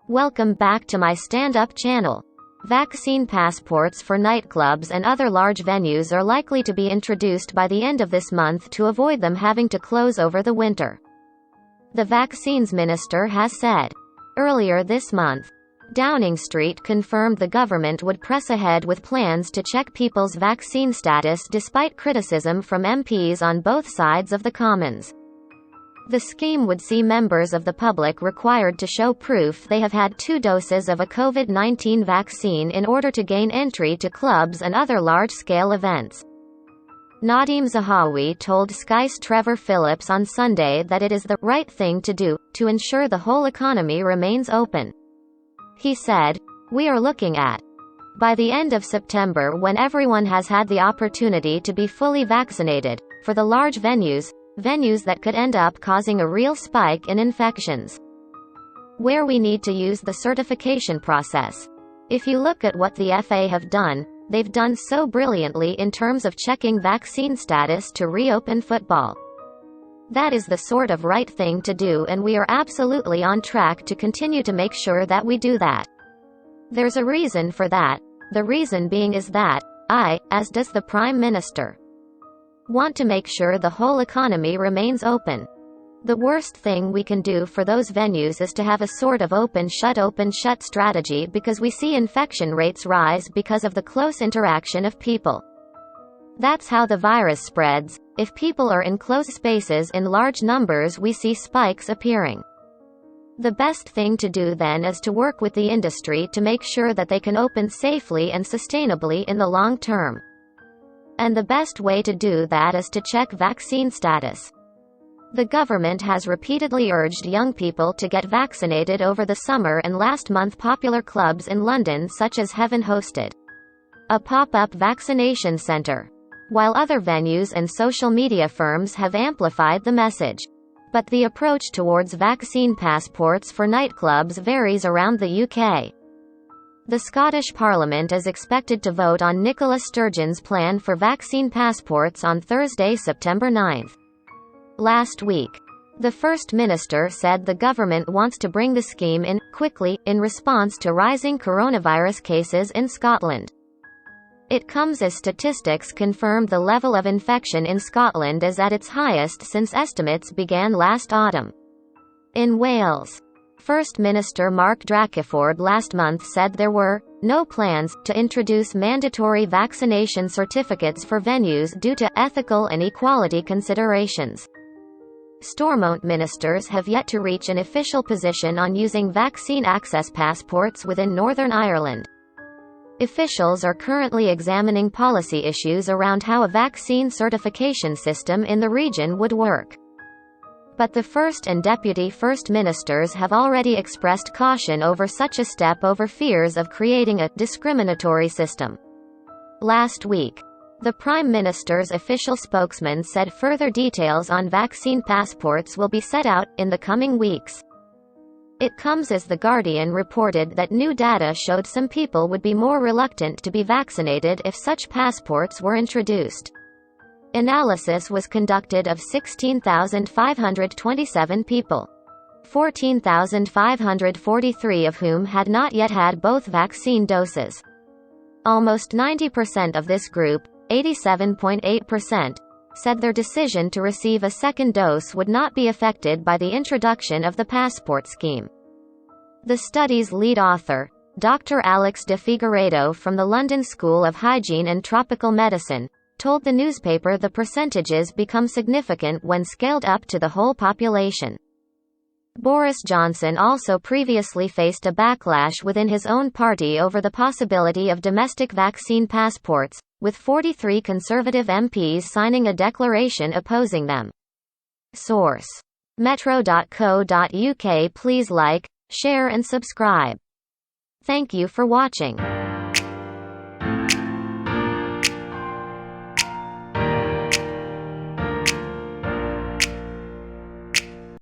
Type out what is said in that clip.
Welcome back to my stand-up channel. Vaccine passports for nightclubs and other large venues are likely to be introduced by the end of this month to avoid them having to close over the winter. The vaccines minister has said. Earlier this month, Downing Street confirmed the government would press ahead with plans to check people's vaccine status despite criticism from MPs on both sides of the Commons. The scheme would see members of the public required to show proof they have had 2 doses of a COVID-19 vaccine in order to gain entry to clubs and other large-scale events. Nadeem Zahawi told Sky's Trevor Phillips on Sunday that it is the right thing to do, to ensure the whole economy remains open. He said, "We are looking at, by the end of September when everyone has had the opportunity to be fully vaccinated, for the large venues that could end up causing a real spike in infections. Where we need to use the certification process. If you look at what the FA have done, they've done so brilliantly in terms of checking vaccine status to reopen football. That is the sort of right thing to do, and we are absolutely on track to continue to make sure that we do that. There's a reason for that. The reason being is that I, as does the Prime Minister, want to make sure the whole economy remains open. The worst thing we can do for those venues is to have a sort of open-shut strategy, because we see infection rates rise because of the close interaction of people. That's how the virus spreads. If people are in close spaces in large numbers, we see spikes appearing. The best thing to do then is to work with the industry to make sure that they can open safely and sustainably in the long term. And the best way to do that is to check vaccine status. The government has repeatedly urged young people to get vaccinated over the summer, and last month popular clubs in London such as Heaven hosted a pop-up vaccination centre, while other venues and social media firms have amplified the message. But the approach towards vaccine passports for nightclubs varies around the UK. The Scottish Parliament is expected to vote on Nicola Sturgeon's plan for vaccine passports on Thursday, September 9. Last week, the First Minister said the government wants to bring the scheme in quickly, in response to rising coronavirus cases in Scotland. It comes as statistics confirm the level of infection in Scotland is at its highest since estimates began last autumn. In Wales, First Minister Mark Drakeford last month said there were no plans to introduce mandatory vaccination certificates for venues due to ethical and equality considerations. Stormont ministers have yet to reach an official position on using vaccine access passports within Northern Ireland. Officials are currently examining policy issues around how a vaccine certification system in the region would work. But the First and Deputy First Ministers have already expressed caution over such a step over fears of creating a discriminatory system. Last week, the Prime Minister's official spokesman said further details on vaccine passports will be set out in the coming weeks. It comes as The Guardian reported that new data showed some people would be more reluctant to be vaccinated if such passports were introduced. Analysis was conducted of 16,527 people, 14,543 of whom had not yet had both vaccine doses. Almost 90% of this group, 87.8%, said their decision to receive a second dose would not be affected by the introduction of the passport scheme. The study's lead author, Dr. Alex de Figueiredo from the London School of Hygiene and Tropical Medicine, told the newspaper the percentages become significant when scaled up to the whole population. Boris Johnson also previously faced a backlash within his own party over the possibility of domestic vaccine passports, with 43 Conservative MPs signing a declaration opposing them. Source: metro.co.uk. Please like, share and subscribe. Thank you for watching.